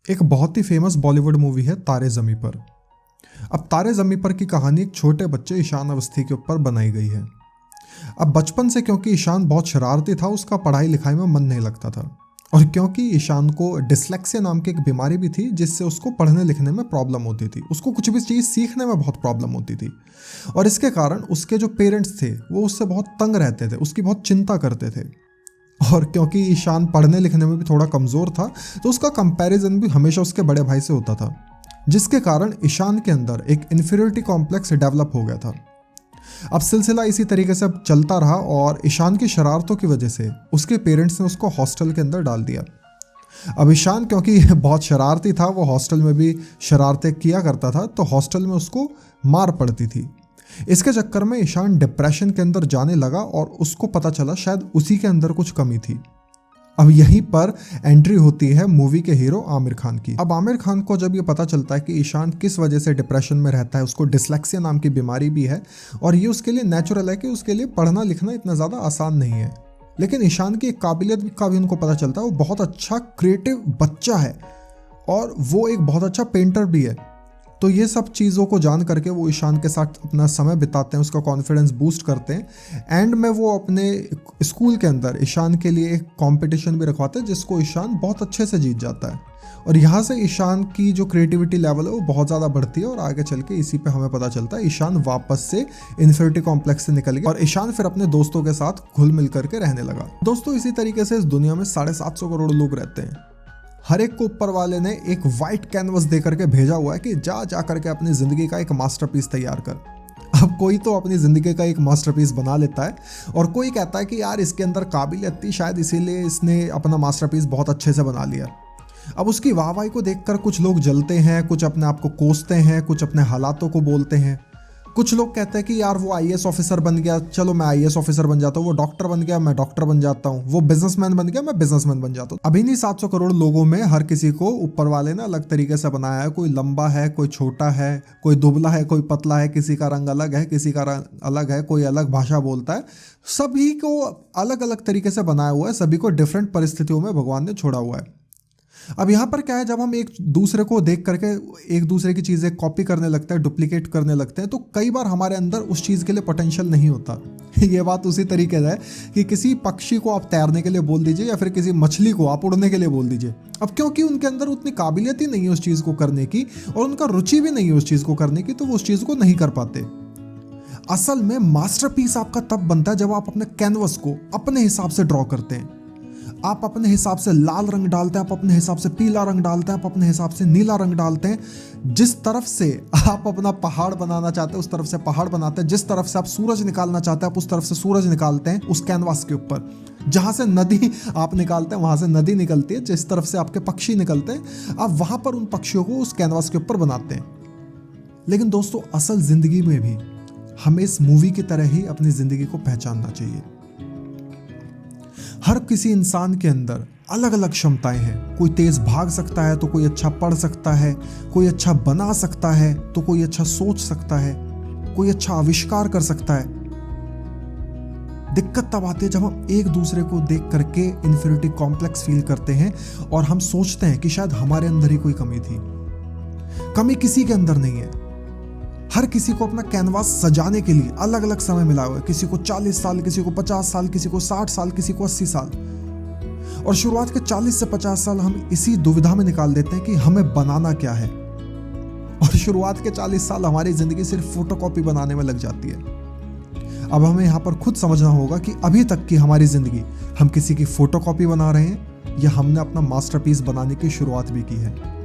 एक बहुत ही famous Bollywood movie है तारे ज़मीं पर। अब तारे ज़मीं पर की कहानी एक छोटे बच्चे ईशान अवस्थी के ऊपर बनाई गई है। अब बचपन से क्योंकि ईशान बहुत शरारती था, उसका पढ़ाई लिखाई में मन नहीं लगता था, और क्योंकि ईशान को डिसलेक्सिया नाम की एक बीमारी भी थी जिससे उसको पढ़ने लिखने में प्रॉब्लम होती थी, उसको कुछ भी चीज़ सीखने में बहुत प्रॉब्लम होती थी। और इसके कारण उसके जो पेरेंट्स थे वो उससे बहुत तंग रहते थे, उसकी बहुत चिंता करते थे। और क्योंकि ईशान पढ़ने लिखने में भी थोड़ा कमज़ोर था, तो उसका कंपैरिजन भी हमेशा उसके बड़े भाई से होता था, जिसके कारण ईशान के अंदर एक इन्फीरियरिटी कॉम्प्लेक्स डेवलप हो गया था। अब सिलसिला इसी तरीके से अब चलता रहा और ईशान की शरारतों की वजह से उसके पेरेंट्स ने उसको हॉस्टल के अंदर डाल दिया। अब ईशान क्योंकि बहुत शरारती था, वो हॉस्टल में भी शरारतें किया करता था, तो हॉस्टल में उसको मार पड़ती थी। इसके चक्कर में ईशान डिप्रेशन के अंदर जाने लगा और उसको पता चला शायद उसी के अंदर कुछ कमी थी। अब यहीं पर एंट्री होती है मूवी के हीरो आमिर खान की। अब आमिर खान को जब ये पता चलता है कि ईशान किस वजह से डिप्रेशन में रहता है, उसको डिसलेक्सिया नाम की बीमारी भी है, और ये उसके लिए नेचुरल है कि उसके लिए पढ़ना लिखना इतना ज़्यादा आसान नहीं है, लेकिन ईशान की एक काबिलियत का भी उनको पता चलता है। वो बहुत अच्छा क्रिएटिव बच्चा है और वो एक बहुत अच्छा पेंटर भी है। तो ये सब चीज़ों को जान करके वो ईशान के साथ अपना समय बिताते हैं, उसका कॉन्फिडेंस बूस्ट करते हैं। एंड में वो अपने स्कूल के अंदर ईशान के लिए एक कंपटीशन भी रखवाते हैं जिसको ईशान बहुत अच्छे से जीत जाता है, और यहाँ से ईशान की जो क्रिएटिविटी लेवल है वो बहुत ज़्यादा बढ़ती है। और आगे चल के इसी पे हमें पता चलता है ईशान वापस से इन्फीरियरिटी कॉम्प्लेक्स से निकल गया और ईशान फिर अपने दोस्तों के साथ घुल मिल करके रहने लगा। दोस्तों, इसी तरीके से इस दुनिया में 750 करोड़ लोग रहते हैं। हर एक को ऊपर वाले ने एक वाइट कैनवस दे करके भेजा हुआ है कि जा करके अपनी ज़िंदगी का एक मास्टरपीस तैयार कर। अब कोई तो अपनी ज़िंदगी का एक मास्टरपीस बना लेता है और कोई कहता है कि यार इसके अंदर काबिलियत थी, शायद इसीलिए इसने अपना मास्टरपीस बहुत अच्छे से बना लिया। अब उसकी वाहवाही को देखकर कुछ लोग जलते हैं, कुछ अपने आप को कोसते हैं, कुछ अपने हालातों को बोलते हैं। कुछ लोग कहते हैं कि यार वो आईएएस ऑफिसर बन गया, चलो मैं आईएएस ऑफिसर बन जाता हूँ, वो डॉक्टर बन गया, मैं डॉक्टर बन जाता हूँ, वो बिजनेसमैन बन गया, मैं बिजनेसमैन बन जाता हूँ। अभी नहीं, 700 करोड़ लोगों में हर किसी को ऊपर वाले ने अलग तरीके से बनाया है। कोई लंबा है, कोई छोटा है, कोई दुबला है, कोई पतला है, किसी का रंग अलग है, किसी का रंग अलग है, कोई अलग भाषा बोलता है। सभी को अलग अलग तरीके से बनाया हुआ है, सभी को डिफरेंट परिस्थितियों में भगवान ने छोड़ा हुआ है। अब यहाँ पर क्या है, जब हम एक दूसरे को देख करके एक दूसरे की चीज़ें कॉपी करने लगते हैं, डुप्लीकेट करने लगते हैं, तो कई बार हमारे अंदर उस चीज़ के लिए पोटेंशियल नहीं होता। ये बात उसी तरीके से है कि किसी पक्षी को आप तैरने के लिए बोल दीजिए या फिर किसी मछली को आप उड़ने के लिए बोल दीजिए। अब क्योंकि उनके अंदर उतनी काबिलियत ही नहीं है उस चीज़ को करने की और उनका रुचि भी नहीं है उस चीज़ को करने की, तो वो उस चीज़ को नहीं कर पाते। असल में मास्टरपीस आपका तब बनता है जब आप अपने कैनवस को अपने हिसाब से ड्रॉ करते हैं। आप अपने हिसाब से लाल रंग डालते हैं, आप अपने हिसाब से पीला रंग डालते हैं, आप अपने हिसाब से नीला रंग डालते हैं। जिस तरफ से आप अपना पहाड़ बनाना चाहते हैं उस तरफ से पहाड़ बनाते हैं, जिस तरफ से आप सूरज निकालना चाहते हैं आप उस तरफ से सूरज निकालते हैं उस कैनवास के ऊपर। जहां से नदी आप निकालते हैं वहां से नदी निकलती है, जिस तरफ से आपके पक्षी निकलते हैं आप वहां पर उन पक्षियों को उस कैनवास के ऊपर बनाते हैं। लेकिन दोस्तों, असल जिंदगी में भी हमें इस मूवी की तरह ही अपनी जिंदगी को पहचानना चाहिए। हर किसी इंसान के अंदर अलग अलग क्षमताएं हैं। कोई तेज भाग सकता है तो कोई अच्छा पढ़ सकता है, कोई अच्छा बना सकता है तो कोई अच्छा सोच सकता है, कोई अच्छा आविष्कार कर सकता है। दिक्कत तब आती है जब हम एक दूसरे को देख करके इन्फीरियरिटी कॉम्प्लेक्स फील करते हैं और हम सोचते हैं कि शायद हमारे अंदर ही कोई कमी थी। कमी किसी के अंदर नहीं है। हर किसी को अपना कैनवास सजाने के लिए अलग अलग समय मिला हुआ है। किसी को 40 साल, किसी को 50 साल, किसी को 60 साल, किसी को 80 साल। और शुरुआत के 40 से 50 साल हम इसी दुविधा में निकाल देते हैं कि हमें बनाना क्या है, और शुरुआत के 40 साल हमारी जिंदगी सिर्फ फोटोकॉपी बनाने में लग जाती है। अब हमें यहाँ पर खुद समझना होगा कि अभी तक की हमारी जिंदगी हम किसी की फोटोकॉपी बना रहे हैं या हमने अपना मास्टरपीस बनाने की शुरुआत भी की है।